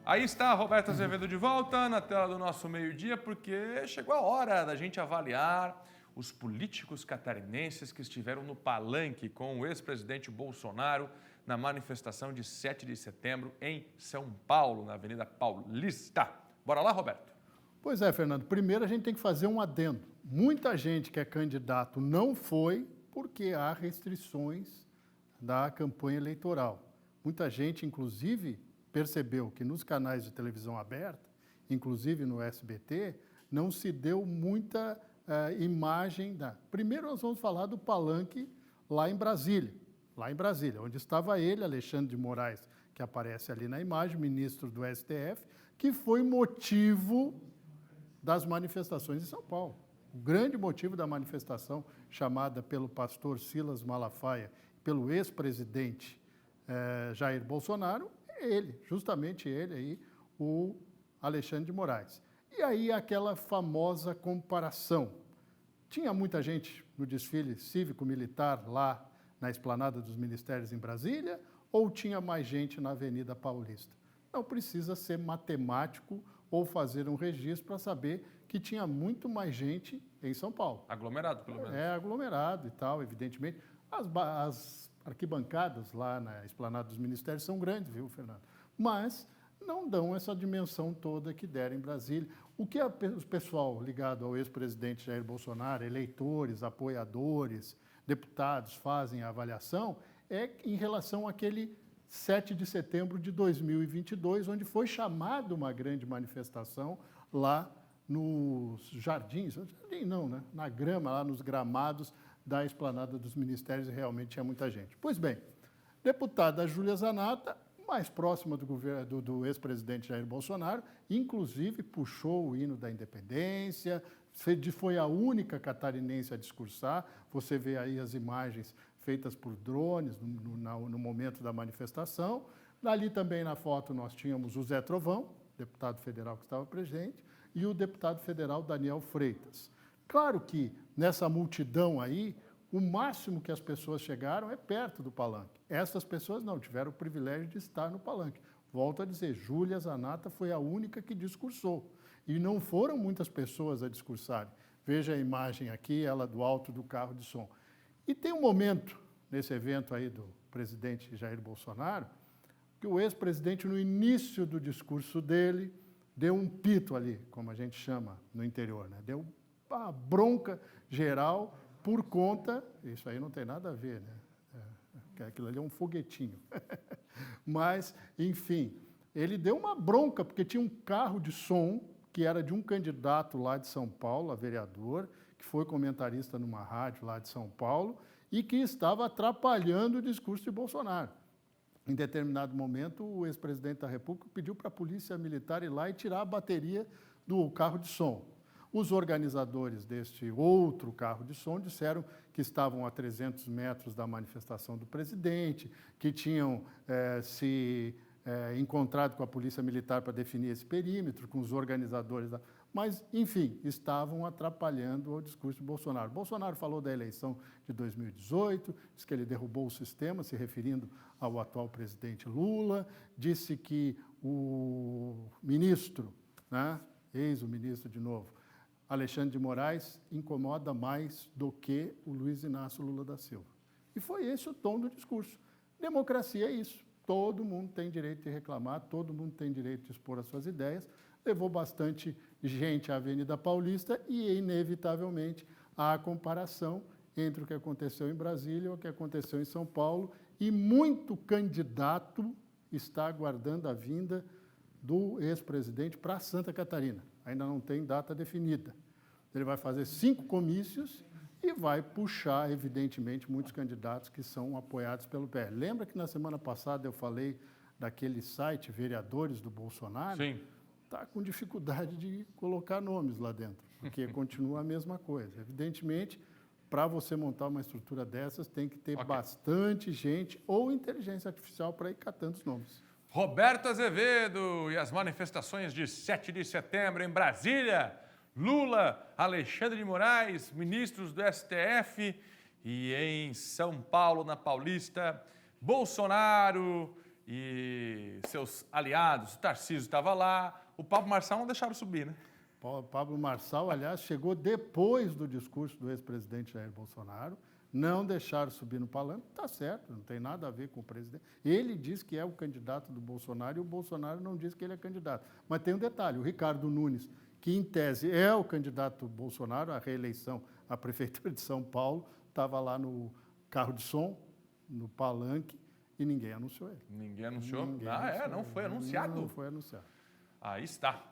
Aí está Roberto Azevedo de volta na tela do nosso meio-dia, porque chegou a hora da gente avaliar os políticos catarinenses que estiveram no palanque com o ex-presidente Bolsonaro na manifestação de 7 de setembro em São Paulo, na Avenida Paulista. Bora lá, Roberto? Pois é, Fernando. Primeiro a gente tem que fazer um adendo. Muita gente que é candidato não foi porque há restrições da campanha eleitoral. Muita gente, inclusive, percebeu que nos canais de televisão aberta, inclusive no SBT, não se deu muita imagem da... Primeiro nós vamos falar do palanque lá em Brasília, onde estava ele, Alexandre de Moraes, que aparece ali na imagem, ministro do STF, que foi motivo das manifestações em São Paulo. O grande motivo da manifestação chamada pelo pastor Silas Malafaia, pelo ex-presidente Jair Bolsonaro, é ele, justamente ele aí, o Alexandre de Moraes. E aí aquela famosa comparação. Tinha muita gente no desfile cívico-militar lá na Esplanada dos Ministérios em Brasília ou tinha mais gente na Avenida Paulista? Não precisa ser matemático ou fazer um registro para saber que tinha muito mais gente em São Paulo. Aglomerado, pelo menos. É, aglomerado e tal, evidentemente. As arquibancadas lá na Esplanada dos Ministérios são grandes, viu, Fernando? Mas não dão essa dimensão toda que deram em Brasília. O que o pessoal ligado ao ex-presidente Jair Bolsonaro, eleitores, apoiadores, deputados, fazem a avaliação é em relação àquele 7 de setembro de 2022, onde foi chamada uma grande manifestação lá nos jardins, não, né? Na grama, lá nos gramados da Esplanada dos Ministérios, e realmente tinha muita gente. Pois bem, deputada Júlia Zanatta, mais próxima do ex-presidente Jair Bolsonaro, inclusive puxou o hino da independência, foi a única catarinense a discursar. Você vê aí as imagens feitas por drones no momento da manifestação. Ali também na foto nós tínhamos o Zé Trovão, deputado federal que estava presente, e o deputado federal Daniel Freitas. Claro que nessa multidão aí, o máximo que as pessoas chegaram é perto do palanque. Essas pessoas não tiveram o privilégio de estar no palanque. Volto a dizer, Júlia Zanatta foi a única que discursou. E não foram muitas pessoas a discursarem. Veja a imagem aqui, ela do alto do carro de som. E tem um momento, nesse evento aí do presidente Jair Bolsonaro, que o ex-presidente, no início do discurso dele, deu um pito ali, como a gente chama no interior, né? Deu uma bronca geral por conta... Isso aí não tem nada a ver, né? Aquilo ali é um foguetinho. Mas, enfim, ele deu uma bronca, porque tinha um carro de som que era de um candidato lá de São Paulo, a vereador, que foi comentarista numa rádio lá de São Paulo, e que estava atrapalhando o discurso de Bolsonaro. Em determinado momento, o ex-presidente da República pediu para a polícia militar ir lá e tirar a bateria do carro de som. Os organizadores deste outro carro de som disseram que estavam a 300 metros da manifestação do presidente, que tinham se encontrado com a polícia militar para definir esse perímetro, com os organizadores. Mas, enfim, estavam atrapalhando o discurso de Bolsonaro. Bolsonaro falou da eleição de 2018, disse que ele derrubou o sistema, se referindo ao atual presidente Lula, disse que o ministro, né, ex-ministro de novo, Alexandre de Moraes, incomoda mais do que o Luiz Inácio Lula da Silva. E foi esse o tom do discurso. Democracia é isso. Todo mundo tem direito de reclamar, todo mundo tem direito de expor as suas ideias. Levou bastante gente à Avenida Paulista e, inevitavelmente, há a comparação entre o que aconteceu em Brasília e o que aconteceu em São Paulo. E muito candidato está aguardando a vinda do ex-presidente para Santa Catarina. Ainda não tem data definida. Ele vai fazer 5 comícios e vai puxar, evidentemente, muitos candidatos que são apoiados pelo PL. Lembra que na semana passada eu falei daquele site Vereadores do Bolsonaro? Sim. Está com dificuldade de colocar nomes lá dentro, porque continua a mesma coisa. Evidentemente, para você montar uma estrutura dessas, tem que ter bastante gente ou inteligência artificial para ir catando os nomes. Roberto Azevedo e as manifestações de 7 de setembro em Brasília. Lula, Alexandre de Moraes, ministros do STF e em São Paulo, na Paulista, Bolsonaro e seus aliados, o Tarcísio estava lá, o Pablo Marçal não deixaram subir, né? Pablo Marçal, aliás, chegou depois do discurso do ex-presidente Jair Bolsonaro, não deixaram subir no palanque, está certo, não tem nada a ver com o presidente. Ele diz que é o candidato do Bolsonaro e o Bolsonaro não diz que ele é candidato. Mas tem um detalhe, o Ricardo Nunes, que em tese é o candidato do Bolsonaro à reeleição à Prefeitura de São Paulo, estava lá no carro de som, no palanque, e ninguém anunciou ele. Ninguém anunciou? Ninguém Não foi anunciado? Não foi anunciado. Aí está.